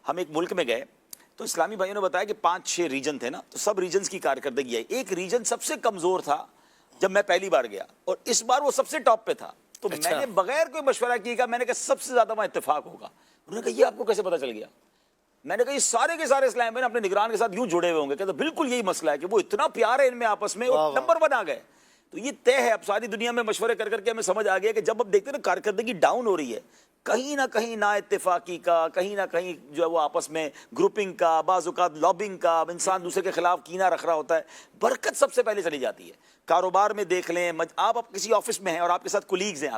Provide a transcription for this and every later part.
ہم ایک ملک میں گئے تو اسلامی بھائیوں نے بتایا کہ 5-6 ریجن تھے نا, تو سب ریجنز کی کارکردگی ہے. ایک ریجن سب سے کمزور تھا جب میں پہلی بار گیا, اور اس بار وہ سب سے ٹاپ پہ تھا. تو میں نے بغیر کوئی مشورہ کیے کہا, میں نے کہا سب سے زیادہ وہاں اتفاق ہوگا. انہوں نے کہا یہ آپ کو کیسے پتا چل گیا؟ میں نے کہا یہ سارے کے سارے اسلام بھائی اپنے نگران کے ساتھ یوں جڑے ہوئے ہوں گے. کہتے بالکل یہی مسئلہ ہے کہ وہ اتنا پیار ہے ان میں آپس میں, اور نمبر 1 آ گئے. تو یہ طے ہے. اب ساری دنیا میں مشورے کر کے ہمیں سمجھ آ گیا کہ جب اب دیکھتے ہیں نا کارکردگی ڈاؤن ہو رہی ہے, کہیں نہ کہیں نا اتفاقی کا, کہیں نہ کہیں جو ہے وہ آپس میں گروپنگ کا, بعض اوقات لابنگ کا, انسان دوسرے کے خلاف کینہ رکھ رہا ہوتا ہے, برکت سب سے پہلے چلی جاتی ہے. کاروبار میں دیکھ لیں, آپ کسی آفس میں ہیں اور آپ کے ساتھ کولیگز ہیں,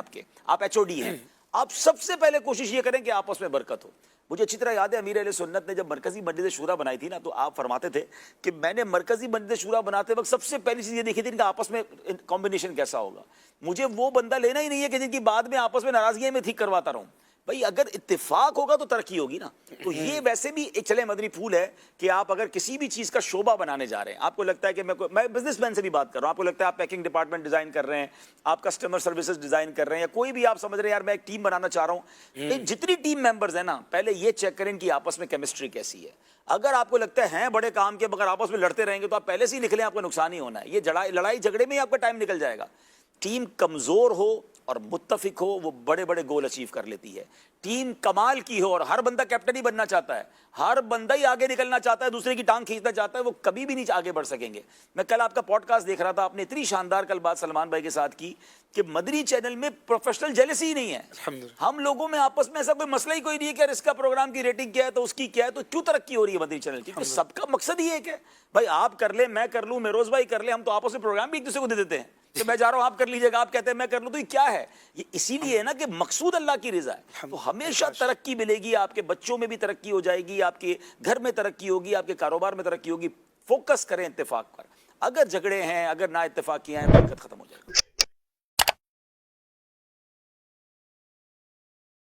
آپ ایچ او ڈی ہیں, آپ سب سے پہلے کوشش یہ کریں کہ آپس میں برکت ہو. مجھے اچھی طرح یاد ہے امیر اہل سنت نے جب مرکزی مجلس شورا بنائی تھی نا, تو آپ فرماتے تھے کہ میں نے مرکزی مجلس شورا بناتے وقت سب سے پہلی چیز یہ دیکھی تھی کہ آپس میں کمبینیشن کیسا ہوگا. مجھے وہ بندہ لینا ہی نہیں ہے کہ جن کی بعد میں آپس میں ناراضگیاں میں ٹھیک کرواتا رہوں. بھائی اگر اتفاق ہوگا تو ترقی ہوگی نا. تو یہ ویسے بھی ایک چلے مدنی پھول ہے کہ آپ اگر کسی بھی چیز کا شعبہ بنانے جا رہے ہیں, آپ کو لگتا ہے کہ میں بزنس مین سے بھی بات کر رہا ہوں, آپ کو لگتا ہے آپ پیکنگ ڈپارٹمنٹ ڈیزائن کر رہے ہیں, آپ کسٹمر سروسز ڈیزائن کر رہے ہیں, یا کوئی بھی آپ سمجھ رہے ہیں یار میں ایک ٹیم بنانا چاہ رہا ہوں, جتنی ٹیم ممبرز ہیں نا, پہلے یہ چیک کریں کہ آپس میں کیمسٹری کیسی ہے. اگر آپ کو لگتا ہے بڑے کام کے مگر آپس میں لڑتے رہیں گے تو آپ پہلے سے ہی لکھ لیں, آپ کو نقصان ہی ہونا ہے. یہ لڑائی جھگڑے میں ہی آپ کا ٹائم نکل جائے گا. ٹیم کمزور ہو اور متفق ہو, وہ بڑے بڑے گول اچیو کر لیتی ہے. ٹیم کمال کی ہو اور ہر بندہ کیپٹن ہی بننا چاہتا ہے, ہر بندہ ہی آگے نکلنا چاہتا ہے, دوسرے کی ٹانگ کھینچنا چاہتا ہے, وہ کبھی بھی نہیں آگے بڑھ سکیں گے. میں کل آپ کا پوڈ کاسٹ دیکھ رہا تھا, آپ نے اتنی شاندار کل بات سلمان بھائی کے ساتھ کی کہ مدنی چینل میں پروفیشنل جیلسی ہی نہیں ہے. ہم لوگوں میں آپس میں ایسا کوئی مسئلہ ہی کوئی نہیں ہے کہ اس کا پروگرام کی ریٹنگ کیا ہے تو اس کی کیا ہے, تو کیوں ترقی ہو رہی ہے مدنی چینل کی؟ کیونکہ سب کا مقصد ہی ایک ہے, بھائی آپ کر لیں, میں کر لوں, میروز بھائی کر لیں, ہم تو آپس میں پروگرام بھی ایک دوسرے کو دے دیتے ہیں کہ میں جا رہا ہوں آپ کر لیجیے گا, آپ کہتے ہیں میں کر لوں. تو یہ کیا ہے؟ یہ اسی لیے ہے نا کہ مقصود اللہ کی رضا ہے. تو ہمیشہ ترقی ملے گی, آپ کے بچوں میں بھی ترقی ہو جائے گی, آپ کے گھر میں ترقی ہوگی, آپ کے کاروبار میں ترقی ہوگی. فوکس کریں اتفاق پر. اگر جھگڑے ہیں, اگر نا اتفاقیاں ہیں, برکت ختم ہو جائے گی.